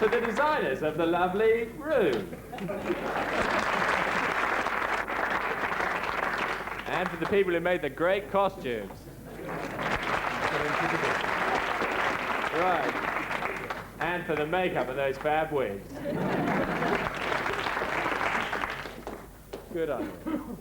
to the designers of the lovely room. And to the people who made the great costumes. Right. And for the makeup of those fab wigs. Good on you.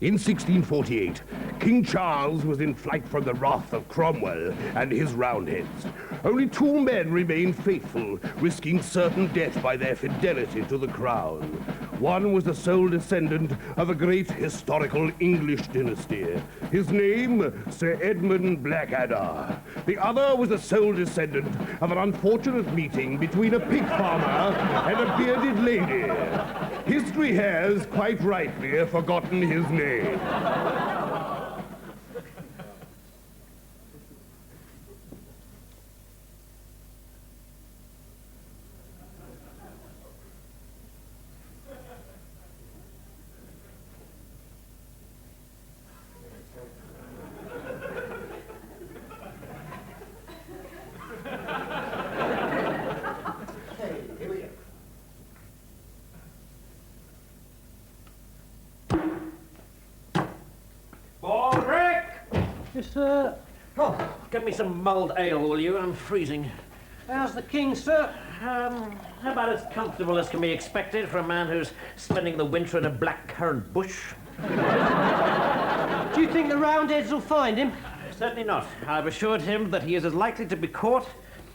In 1648, King Charles was in flight from the wrath of Cromwell and his Roundheads. Only 2 men remained faithful, risking certain death by their fidelity to the crown. One was the sole descendant of a great historical English dynasty. His name, Sir Edmund Blackadder. The other was the sole descendant of an unfortunate meeting between a pig farmer and a bearded lady. History has, quite rightly, forgotten his name. Yes, sir. Oh, get me some mulled ale, will you? I'm freezing. How's the king, sir? How about as comfortable as can be expected for a man who's spending the winter in a blackcurrant bush? Do you think the Roundheads will find him? Certainly not. I've assured him that he is as likely to be caught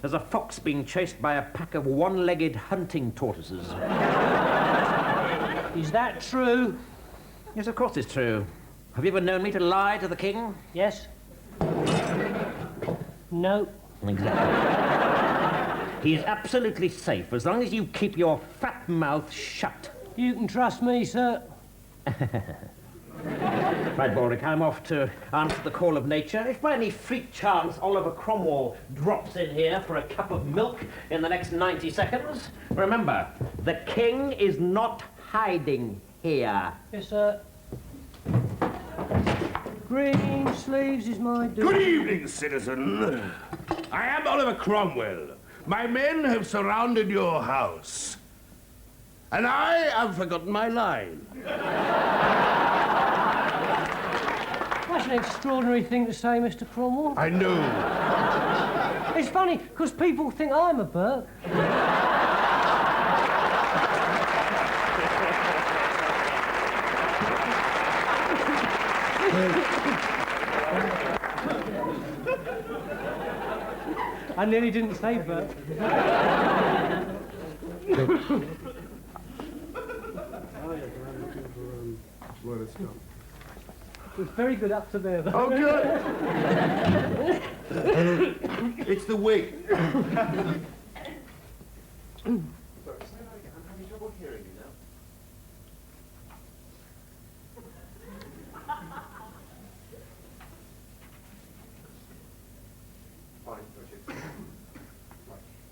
as a fox being chased by a pack of one-legged hunting tortoises. Is that true? Yes, of course it's true. Have you ever known me to lie to the king? Yes. No. Exactly. He is absolutely safe as long as you keep your fat mouth shut. You can trust me, sir. Right, Baldric, I'm off to answer the call of nature. If by any freak chance Oliver Cromwell drops in here for a cup of milk in the next 90 seconds, remember, the king is not hiding here. Yes, sir. Green sleeves is my doom. Good evening, citizen. I am Oliver Cromwell. My men have surrounded your house. And I have forgotten my line. That's an extraordinary thing to say, Mr. Cromwell. I know. It's funny, because people think I'm a Burke. I nearly didn't say Burke. It was very good up to there, though. Oh, good. It's the wig.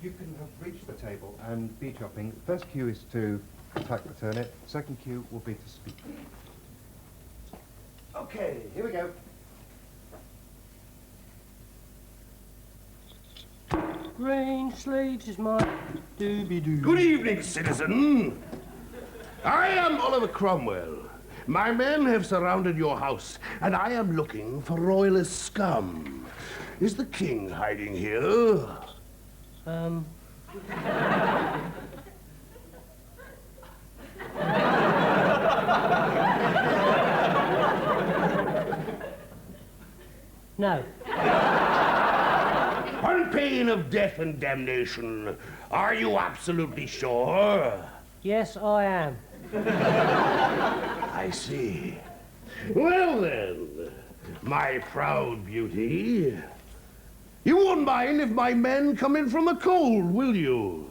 You can have reached the table and be chopping. First cue is to attack the turnip. Second cue will be to speak. Okay, here we go. Green sleeves is my doobie-doo. Good evening, citizen. I am Oliver Cromwell. My men have surrounded your house, and I am looking for royalist scum. Is the king hiding here? No. On pain of death and damnation, are you absolutely sure? Yes, I am. I see. Well then, my proud beauty, you won't mind if my men come in from the cold, will you?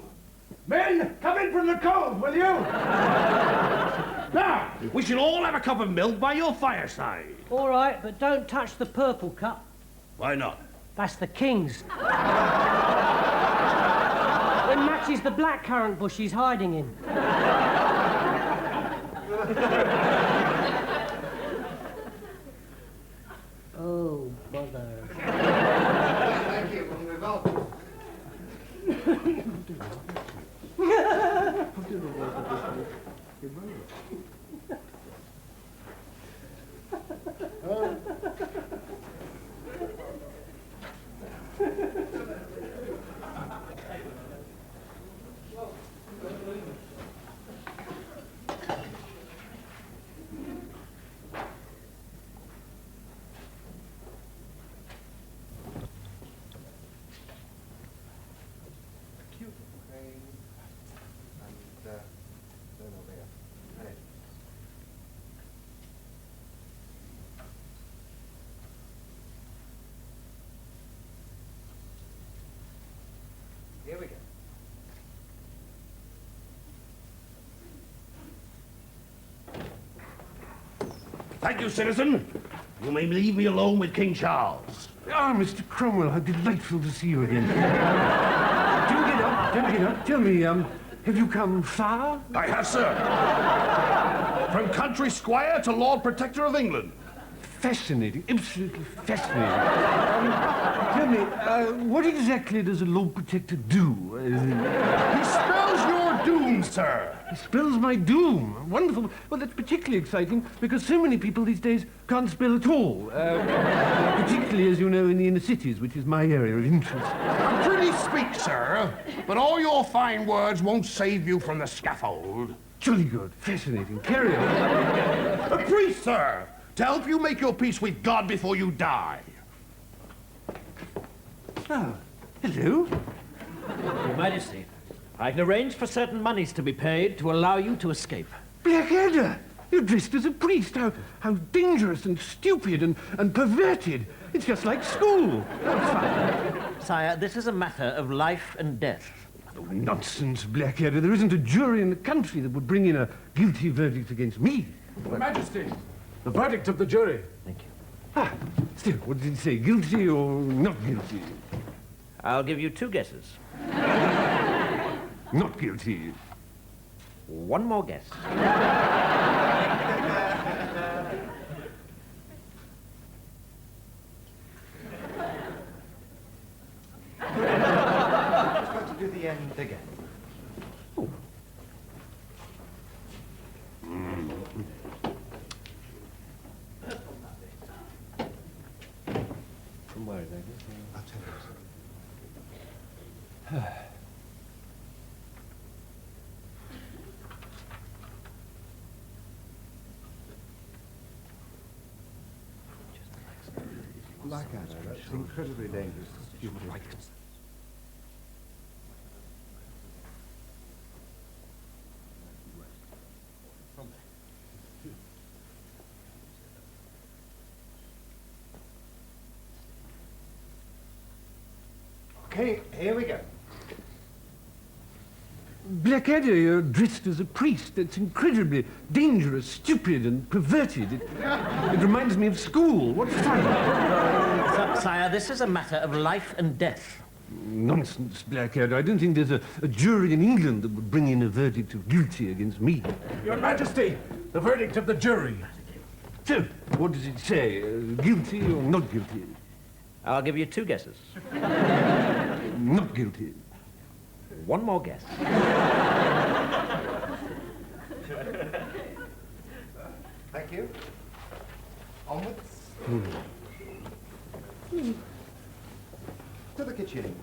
Men, come in from the cold, will you? Now, we should all have a cup of milk by your fireside. All right, but don't touch the purple cup. Why not? That's the king's. It matches the blackcurrant bush he's hiding in. Oh, bother. Thank you. We'll move on. Here we go. Thank you, citizen. You may leave me alone with King Charles. Ah, Mr. Cromwell, how delightful to see you again. Don't get up, don't get up. Tell me, have you come far? I have, sir. From country squire to Lord Protector of England. Fascinating, absolutely fascinating. Tell me, what exactly does a Lord Protector do? He spells your doom, sir. He spells my doom. Wonderful. Well, that's particularly exciting because so many people these days can't spell at all. Particularly, as you know, in the inner cities, which is my area of interest. Pretty speak, sir, but all your fine words won't save you from the scaffold. Jolly good. Fascinating. Carry on. A priest, sir, to help you make your peace with God before you die. Oh, hello. Your Majesty, I can arrange for certain monies to be paid to allow you to escape. Blackadder! You're dressed as a priest. How dangerous and stupid and perverted. It's just like school. Sire, this is a matter of life and death. Oh, nonsense, Blackadder. There isn't a jury in the country that would bring in a guilty verdict against me. Your Majesty, the verdict of the jury. Thank you. Ah, still, what did it say? Guilty or not guilty? I'll give you two guesses. Not guilty. One more guess. Just going to do the end again. From where is that? I'll tell you. Blackadder, that's incredibly dangerous. Stupid. Okay, here we go. Blackadder, you're dressed as a priest. That's incredibly dangerous, stupid, and perverted. It reminds me of school. What fun! Sire, this is a matter of life and death. Nonsense, Blackadder. I don't think there's a jury in England that would bring in a verdict of guilty against me. Your Majesty, the verdict of the jury. So, what does it say? Guilty or not guilty? I'll give you two guesses. Not guilty. One more guess. Thank you. Onwards. To the kitchen.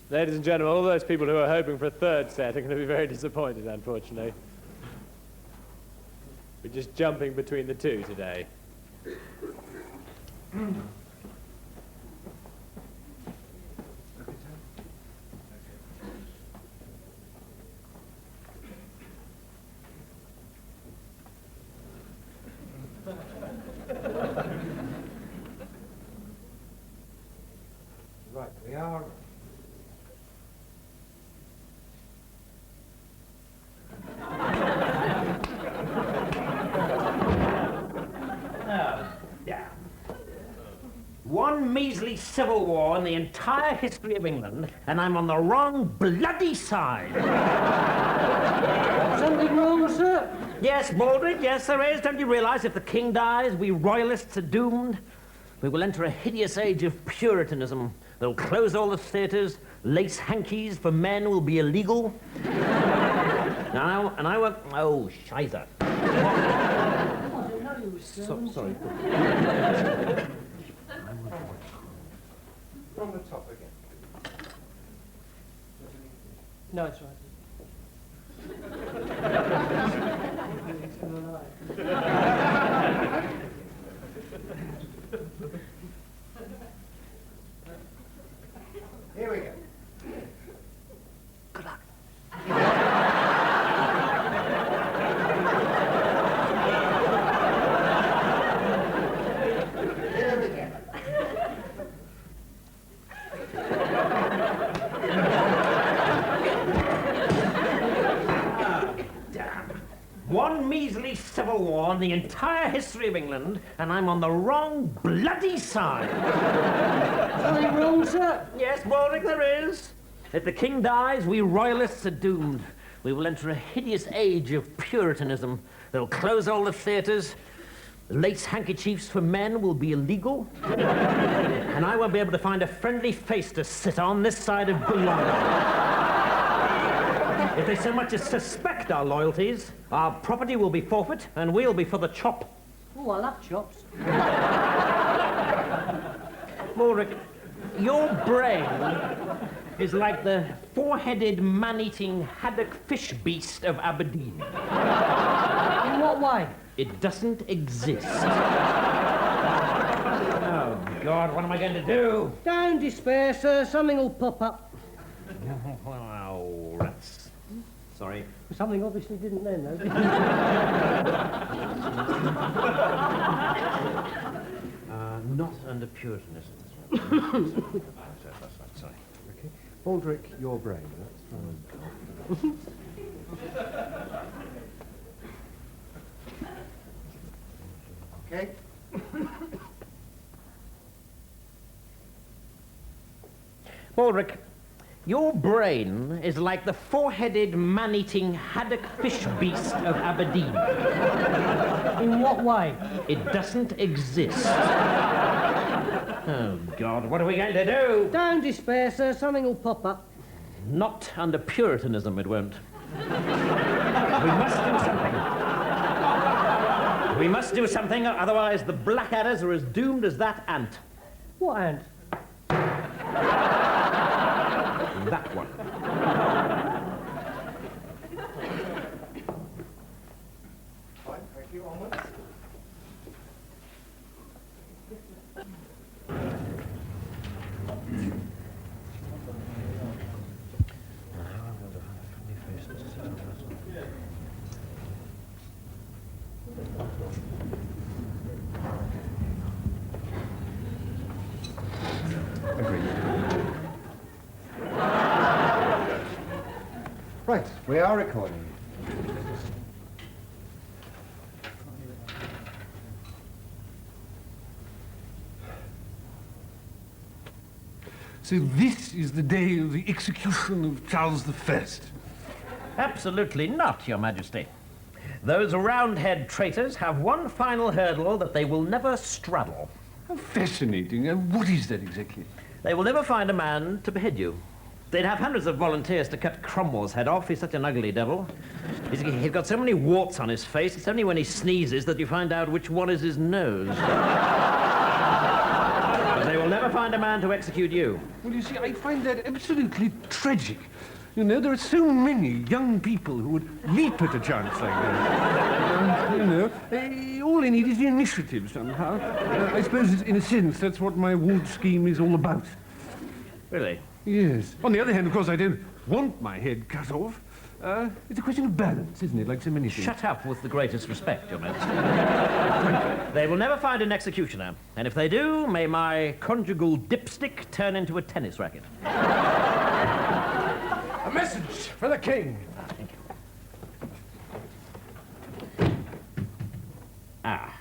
Ladies and gentlemen, all those people who are hoping for a third set are going to be very disappointed, unfortunately. We just jumping between the two today. Right, we are... Yeah. One measly civil war in the entire history of England, and I'm on the wrong bloody side. Something wrong, sir? Yes, Baldrick, yes there is. Don't you realize if the king dies, we royalists are doomed? We will enter a hideous age of Puritanism. They'll close all the theatres, lace hankies for men will be illegal. And I won't... Oh, shizer. Sorry. From the top again. No, it's right. Here we go. Good luck. Here we go. One measly civil war in the entire history of England, and I'm on the wrong bloody side. Something wrong, sir? Yes, Baldrick, there is. If the king dies, we royalists are doomed. We will enter a hideous age of Puritanism. They'll close all the theatres. Lace handkerchiefs for men will be illegal. And I won't be able to find a friendly face to sit on this side of Boulogne. If they so much as suspect our loyalties, our property will be forfeit, and we'll be for the chop. Oh, I love chops. Ulrich, your brain is like the four-headed, man-eating haddock fish beast of Aberdeen. In what way? It doesn't exist. Oh, God, what am I going to do? Don't despair, sir. Something will pop up. Wow, that's... Sorry. Something obviously didn't then, though. Not under Puritanism. That's right, sorry. Okay. Baldrick, your brain. That's fine. Okay. Ulrich, your brain is like the four-headed, man-eating haddock fish beast of Aberdeen. In what way? It doesn't exist. Oh, God, what are we going to do? Don't despair, sir. Something will pop up. Not under Puritanism, it won't. We must do something. We must do something, otherwise the Blackadders are as doomed as that ant. What ant? That one. Fine, thank you. Onwards. Right, we are recording. So this is the day of the execution of Charles I. Absolutely not, Your Majesty. Those roundhead traitors have one final hurdle that they will never straddle. How fascinating. And what is that exactly? They will never find a man to behead you. They'd have hundreds of volunteers to cut Cromwell's head off. He's such an ugly devil. He's got so many warts on his face, it's only when he sneezes that you find out which one is his nose. But they will never find a man to execute you. Well, you see, I find that absolutely tragic. You know, there are so many young people who would leap at a chance like that. You know, all they need is the initiative somehow. I suppose, in a sense, that's what my ward scheme is all about. Really? Yes. On the other hand, of course, I don't want my head cut off. It's a question of balance, isn't it, like so many things? Shut up, with the greatest respect, Your Majesty. They will never find an executioner, and if they do, may my conjugal dipstick turn into a tennis racket. A message for the king. Thank you. Ah.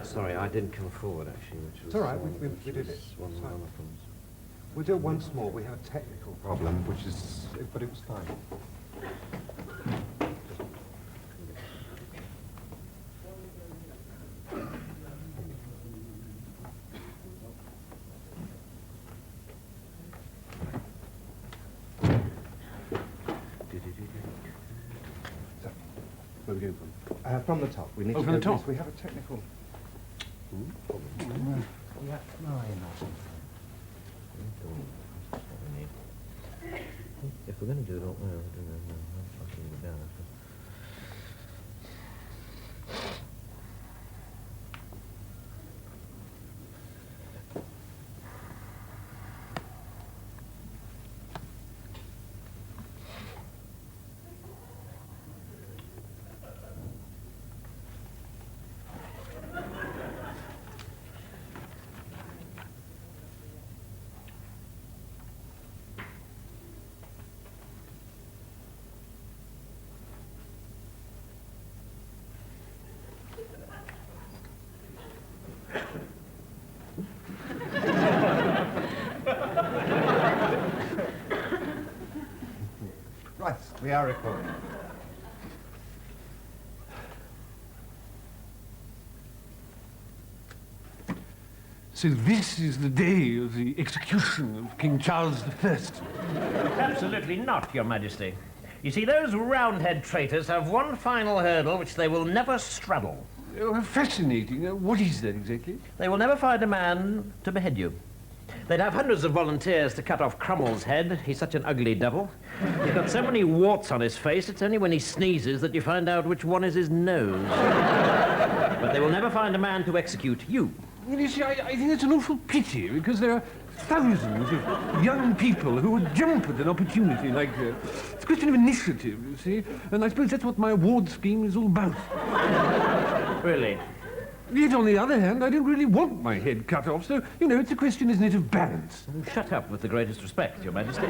Sorry, I didn't come forward, actually, which was... It's all right, we did it. One of the problems. We'll do it once more. We have a technical problem, which is... but it was fine. So, where are we going from? From the top. We need to from go the top? this. We have a technical... If we're going to do it, well, I don't know. I'll keep it down. Right, we are recording. So this is the day of the execution of King Charles I. Absolutely not, Your Majesty. You see, those Roundhead traitors have one final hurdle which they will never straddle. Oh, fascinating. What is that exactly? They will never find a man to behead you. They'd have hundreds of volunteers to cut off Cromwell's head. He's such an ugly devil. He's got so many warts on his face, it's only when he sneezes that you find out which one is his nose. But they will never find a man to execute you. Well, you see, I think it's an awful pity, because there are thousands of young people who would jump at an opportunity like that. It's a question of initiative, you see, and I suppose that's what my award scheme is all about. Really? Yet, on the other hand, I don't really want my head cut off, so, you know, it's a question, isn't it, of balance. Shut up, with the greatest respect, Your Majesty.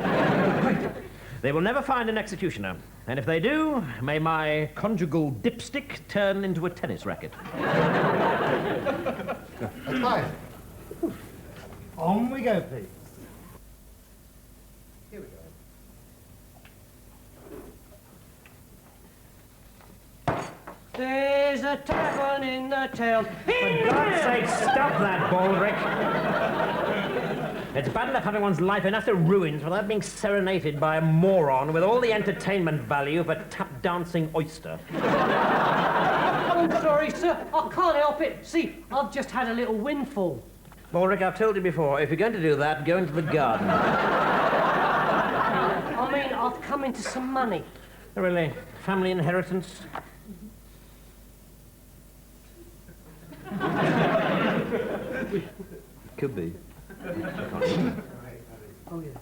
They will never find an executioner, and if they do, may my conjugal dipstick turn into a tennis racket. That's fine. On we go, please. Here we go. There's a tavern in the town. For God's sake, stop that, Baldric. It's bad enough having one's life in utter ruins without being serenaded by a moron with all the entertainment value of a tap-dancing oyster. I'm sorry, sir. I can't help it. See, I've just had a little windfall. Baldric, I've told you before, if you're going to do that, go into the garden. I mean, I've come into some money. Really? Family inheritance? Could be. Oh, yeah.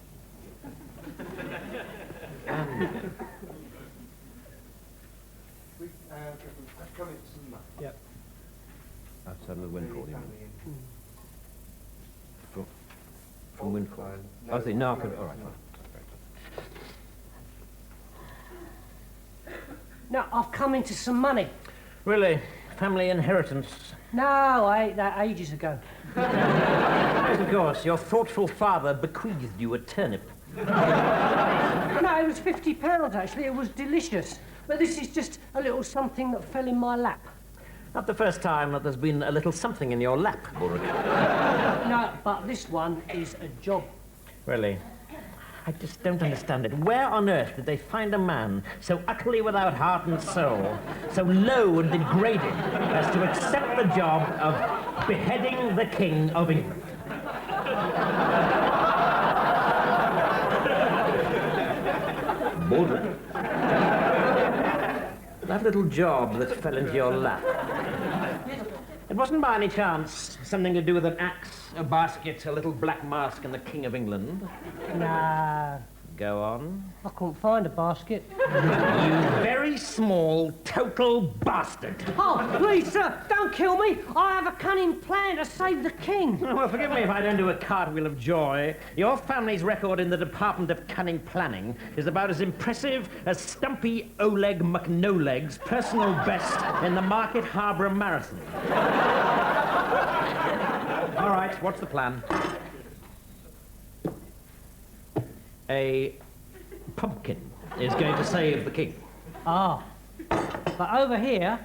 I've come into some money. Yep. Outside of the windfall, you mean? From windfall? No, I see, no, I could, all right, fine. No, I've come into some money. Really? Family inheritance? No, I ate that ages ago. Yes, of course. Your thoughtful father bequeathed you a turnip. No, it was £50, actually. It was delicious. But this is just a little something that fell in my lap. Not the first time that there's been a little something in your lap, Bullock. No, but this one is a job. Really? I just don't understand it. Where on earth did they find a man so utterly without heart and soul, so low and degraded, as to accept the job of beheading the King of England? Bullock. That little job that fell into your lap. It wasn't by any chance something to do with an axe, a basket, a little black mask, and the King of England? Nah, Go on. I couldn't find a basket. You very small, total bastard. Oh, please, sir, don't kill me. I have a cunning plan to save the king. Well, forgive me if I don't do a cartwheel of joy. Your family's record in the Department of Cunning Planning is about as impressive as Stumpy Oleg McNoleg's personal best in the Market Harborough Marathon. All right, what's the plan? A pumpkin is going to save the king. Ah, but over here,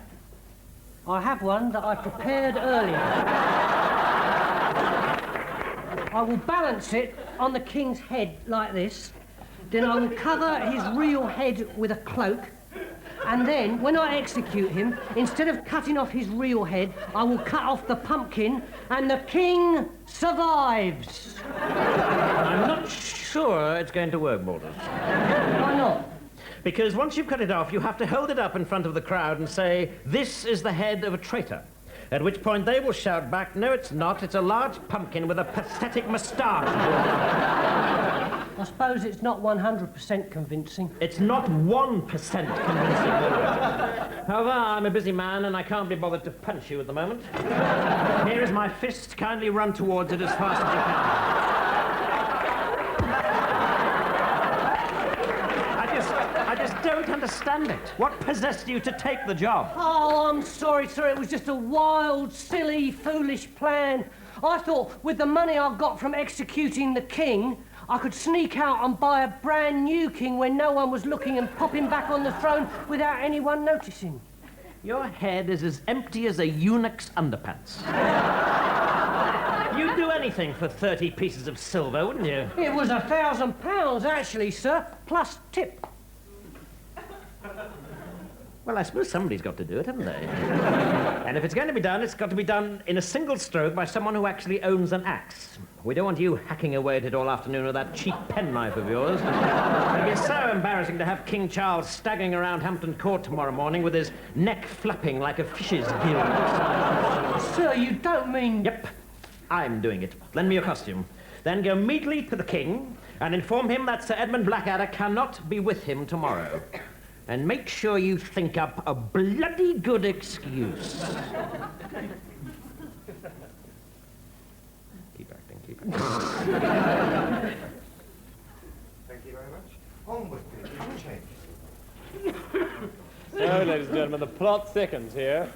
I have one that I prepared earlier. I will balance it on the king's head like this, then I will cover his real head with a cloak, and then, when I execute him, instead of cutting off his real head, I will cut off the pumpkin, and the king survives. I'm not sure it's going to work, Borders. Why not? Because once you've cut it off, you have to hold it up in front of the crowd and say, "This is the head of a traitor." At which point they will shout back, "No, it's not. It's a large pumpkin with a pathetic moustache." I suppose it's not 100% convincing. It's not 1% convincing. However, I'm a busy man and I can't be bothered to punch you at the moment. Here is my fist. Kindly run towards it as fast as you can. I just don't understand it. What possessed you to take the job? Oh, I'm sorry, sir. It was just a wild, silly, foolish plan. I thought with the money I got from executing the king, I could sneak out and buy a brand new king when no one was looking and pop him back on the throne without anyone noticing. Your head is as empty as a eunuch's underpants. You'd do anything for 30 pieces of silver, wouldn't you? It was £1,000, actually, sir, plus tip. Well, I suppose somebody's got to do it, haven't they? And if it's going to be done, it's got to be done in a single stroke by someone who actually owns an axe. We don't want you hacking away at it all afternoon with that cheap penknife of yours. It'd be so embarrassing to have King Charles staggering around Hampton Court tomorrow morning with his neck flapping like a fish's gill. Sir, you don't mean... Yep, I'm doing it. Lend me your costume. Then go immediately to the king and inform him that Sir Edmund Blackadder cannot be with him tomorrow. And make sure you think up a bloody good excuse. Keep acting, keep acting. Thank you very much. Onward, please. Change. So, ladies and gentlemen, the plot thickens here.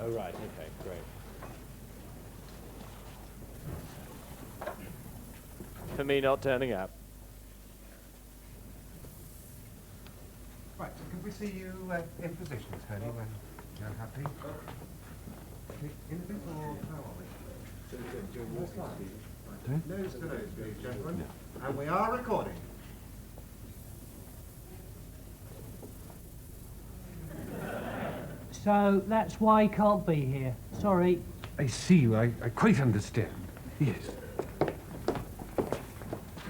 Oh, right, okay, great. For me not turning up. Right, can we see you in position, Tony, when you're happy? In the bit or how are we? Nose to nose, please, gentlemen. And we are recording. So that's why he can't be here. Sorry. I see you. I quite understand. Yes.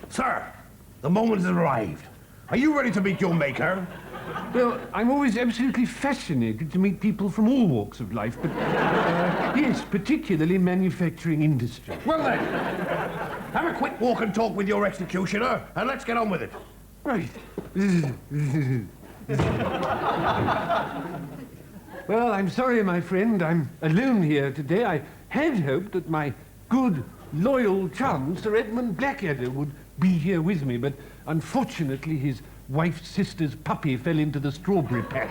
Sir, the moment has arrived. Are you ready to meet your maker? Well, I'm always absolutely fascinated to meet people from all walks of life, but yes, particularly manufacturing industry. Well then, have a quick walk and talk with your executioner, and let's get on with it. Right. Well, I'm sorry, my friend. I'm alone here today. I had hoped that my good, loyal chum, Sir Edmund Blackadder, would be here with me, but unfortunately his wife's sister's puppy fell into the strawberry patch.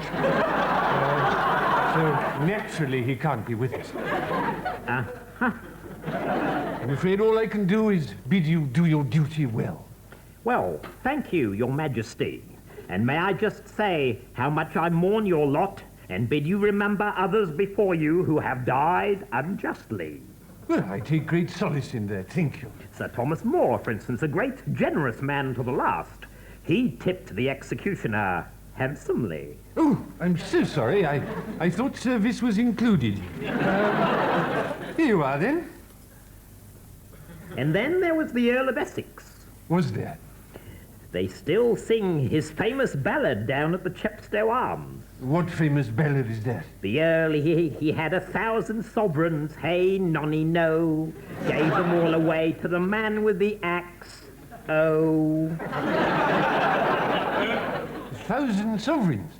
So naturally he can't be with us. I'm afraid all I can do is bid you do your duty well. Well, thank you, Your Majesty. And may I just say how much I mourn your lot and bid you remember others before you who have died unjustly. Well, I take great solace in that, thank you. Sir Thomas More, for instance, a great, generous man to the last. He tipped the executioner handsomely. Oh, I'm so sorry. I thought service was included. Here you are, then. And then there was the Earl of Essex. Was there? They still sing his famous ballad down at the Chepstow Arms. What famous ballad is that? The Earl, he had 1,000 sovereigns, hey, nonny, no. Gave them all away to the man with the axe, oh. 1,000 sovereigns?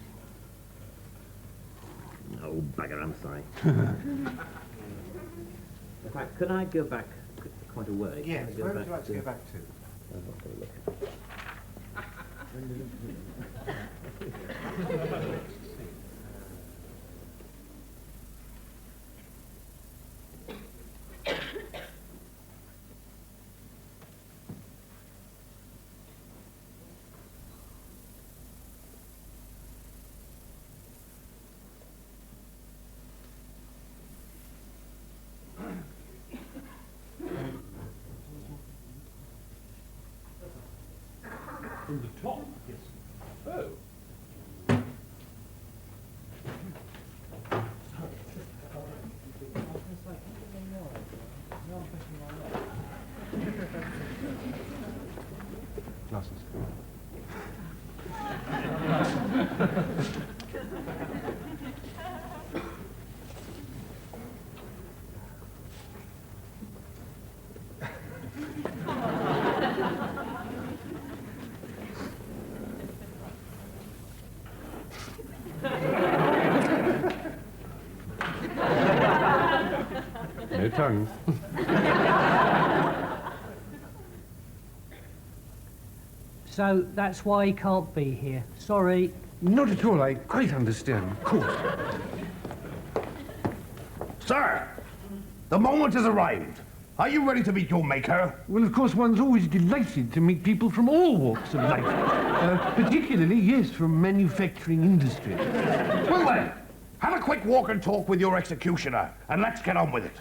Oh, bugger, I'm sorry. In fact, could I go back quite a way? Yes, where would you like to go back to? From the top? Yes. Oh. Glasses. No tongues. So that's why he can't be here. Sorry. Not at all. I quite understand, of course. Sir, the moment has arrived. Are you ready to meet your maker? Well, of course, one's always delighted to meet people from all walks of life. Particularly, yes, from manufacturing industry. Well then, have a quick walk and talk with your executioner, and let's get on with it.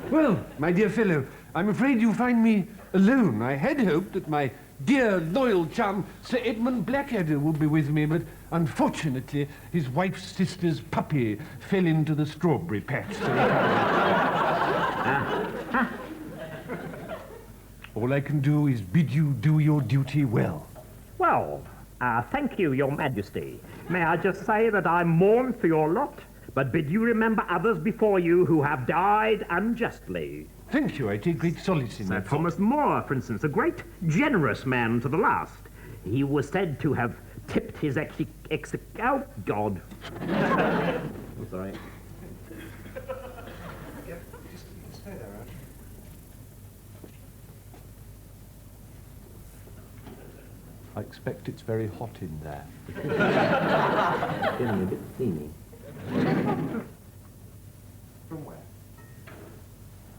Well, my dear fellow, I'm afraid you find me alone. I had hoped that my dear, loyal chum, Sir Edmund Blackadder, would be with me, but unfortunately, his wife's sister's puppy fell into the strawberry patch. All I can do is bid you do your duty well. Well, thank you, Your Majesty. May I just say that I mourn for your lot, but bid you remember others before you who have died unjustly. Thank you. I take great solace in Sir that. Thomas More, for instance, a great, generous man to the last. He was said to have tipped his oh, God. I'm sorry. Yeah, just stay there, Raj. I expect it's very hot in there. Feeling a bit steamy. From where?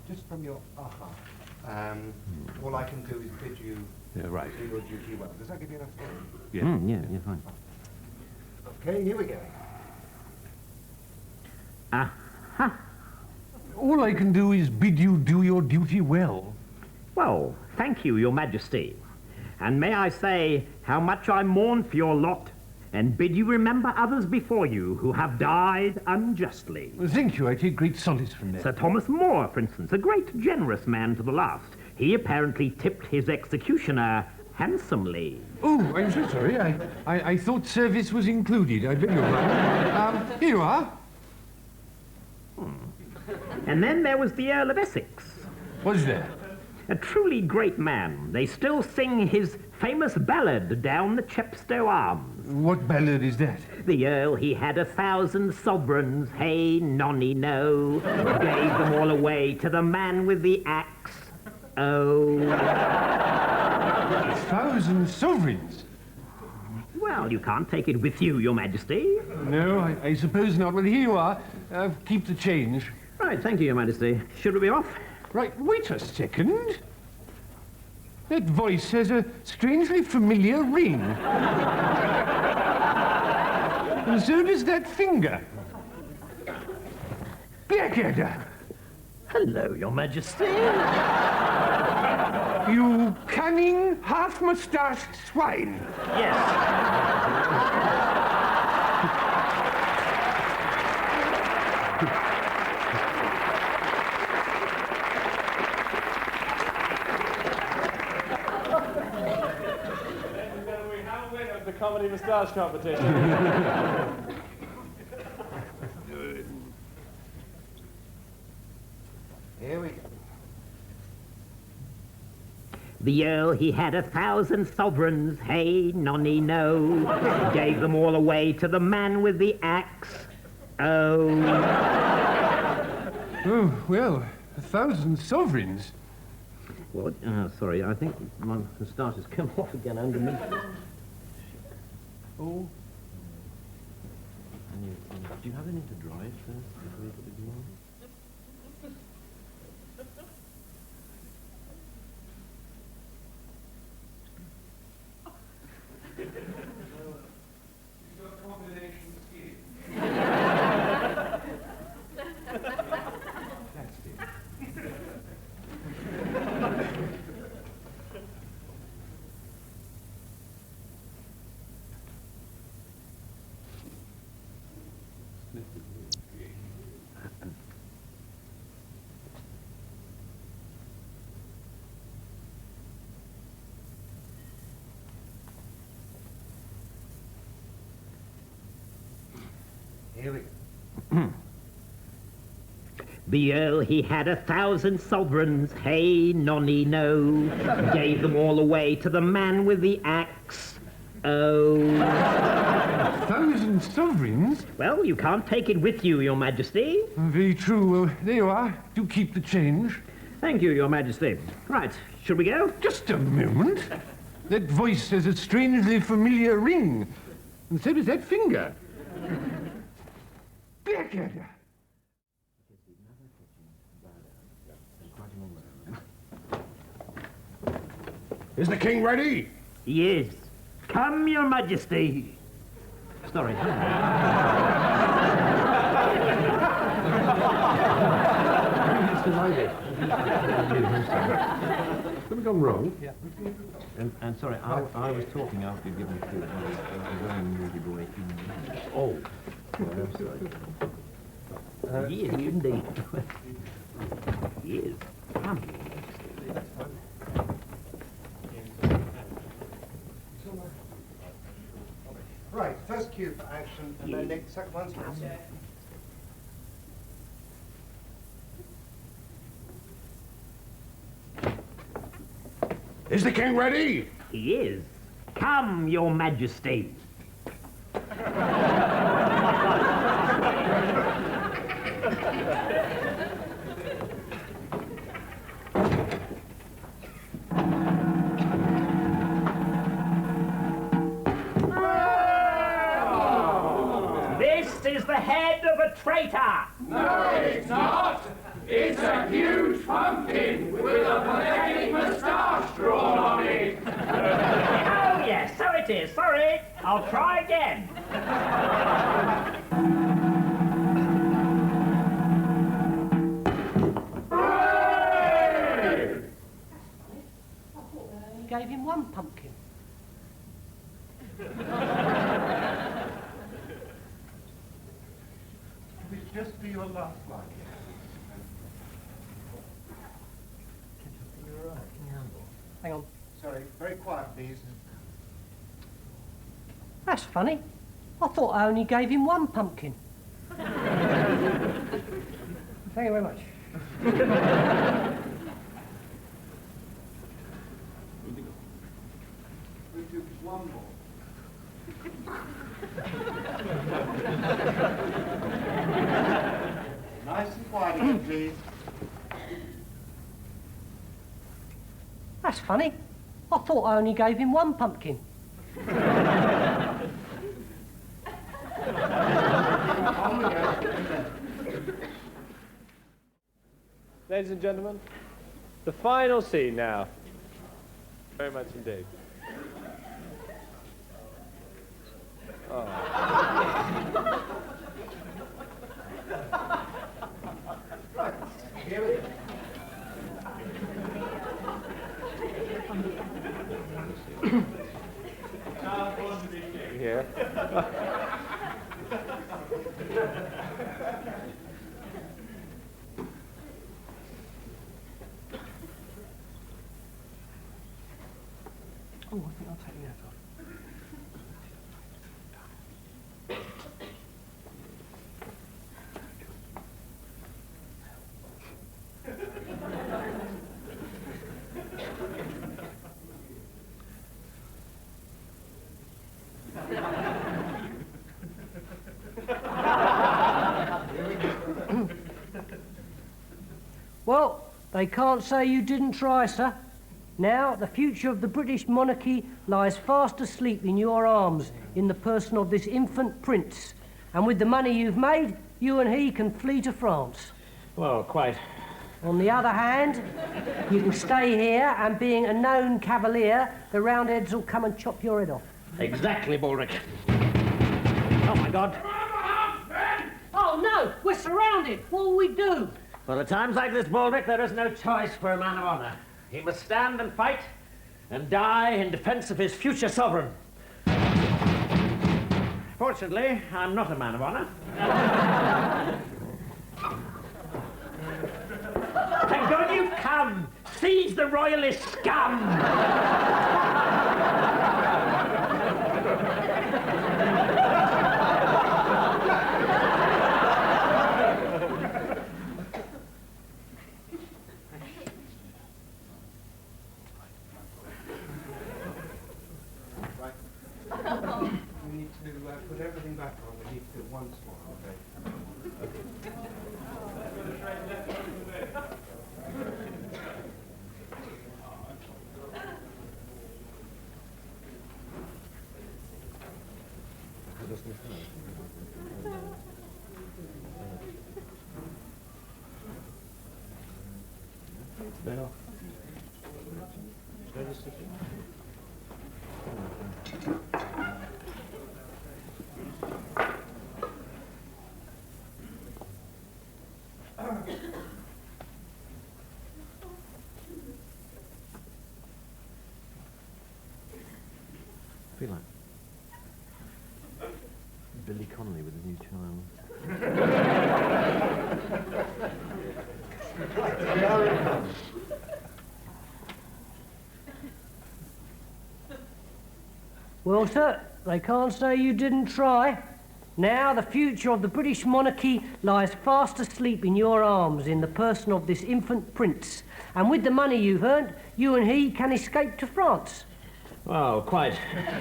Just from your all I can do is bid you Yeah, right. do your duty well. Does that give you enough time? Yeah. Yeah, fine. Okay, here we go. All I can do is bid you do your duty well. Well, thank you, Your Majesty. And may I say how much I mourn for your lot, and bid you remember others before you who have died unjustly. Well, thank you. I take great solace from that. Sir Thomas More, for instance, a great, generous man to the last. He apparently tipped his executioner handsomely. Oh, I'm so sorry. I thought service was included. I beg your pardon. Here you are. And then there was the Earl of Essex. Was there? A truly great man. They still sing his famous ballad down the Chepstow Arms. What ballad is that? The Earl, he had 1,000 sovereigns, hey, nonny, no. Gave them all away to the man with the axe, oh. 1,000 sovereigns. Well, you can't take it with you, Your Majesty. No, I suppose not. Well, here you are. Keep the change. Right, thank you, Your Majesty. Should we be off? Right, wait a second. That voice has a strangely familiar ring. And so does that finger. Blackadder! Hello, Your Majesty. You cunning, half-moustached swine. Yes. We have a winner of the comedy moustache competition. Here we go. The Earl, he had 1,000 sovereigns, hey, nonny, no. Gave them all away to the man with the axe. Oh. Oh, well, 1,000 sovereigns. What? Sorry, I think my moustache has come off again underneath. Oh. Do you have anything to dry it first before you put the glue on? Here we go. The Earl, he had 1,000 sovereigns, hey, nonny, no. Gave them all away to the man with the axe. Oh. 1,000 sovereigns? Well, you can't take it with you, Your Majesty. Very true. There you are. Do keep the change. Thank you, Your Majesty. Right, should we go? Just a moment. That voice has a strangely familiar ring. And so does that finger. Blackadder! Is the king ready? Yes. Come, Your Majesty. Sorry. Something gone wrong? Yeah. And sorry, I was talking after you'd given food. I was a very naughty boy. Oh. Well, I'm sorry. Yes, indeed. Yes. Come. Right, first cue for action, and then next second one's rehearsal. Is the king ready? He is. Come, Your Majesty. This is the head of a traitor. No, it's not. It's a huge pumpkin with a pathetic moustache drawn on it. Oh, yes, so it is. Sorry. I'll try again. You gave him one pumpkin. Will it just be your last line? You're right. Hang on. Sorry, very quiet, please. That's funny. I thought I only gave him one pumpkin. Thank you very much. We'll do one more. Nice and quiet again, please. That's funny. I thought I only gave him one pumpkin. ladies and gentlemen, the final scene now. Very much indeed. Here. Oh, I think I'll take the hat off. Well, they can't say you didn't try, sir. Now, the future of the British monarchy lies fast asleep in your arms in the person of this infant prince. And with the money you've made, you and he can flee to France. Well, quite. On the other hand, you can stay here, and being a known Cavalier, the Roundheads will come and chop your head off. Exactly, Baldric. Oh, my God. Oh, no! We're surrounded! What will we do? For at times like this, Baldric, there is no choice for a man of honor. He must stand and fight and die in defense of his future sovereign. Fortunately, I'm not a man of honor. Thank God you've come! Seize the royalist scum! We need to put everything back on. We need to do it once more, okay? I feel like Billy Connolly with a new child. Well, sir, they can't say you didn't try. Now, the future of the British monarchy lies fast asleep in your arms in the person of this infant prince. And with the money you've earned, you and he can escape to France. Well, quite.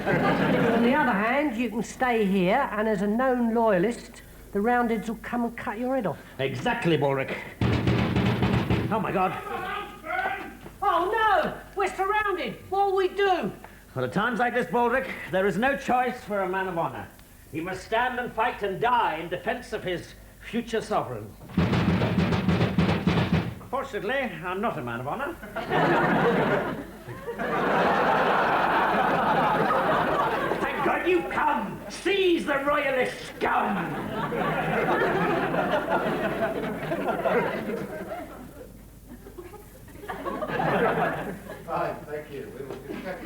On the other hand, you can stay here, and as a known loyalist, the Roundheads will come and cut your head off. Exactly, Baldric. Oh, my God. Oh, no! We're surrounded! What will we do? For at times like this, Baldric, there is no choice for a man of honor. He must stand and fight and die in defense of his future sovereign. Fortunately, I'm not a man of honor. Thank God you've come! Seize the royalist scum! Fine, thank you. We will be back.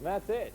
That's it.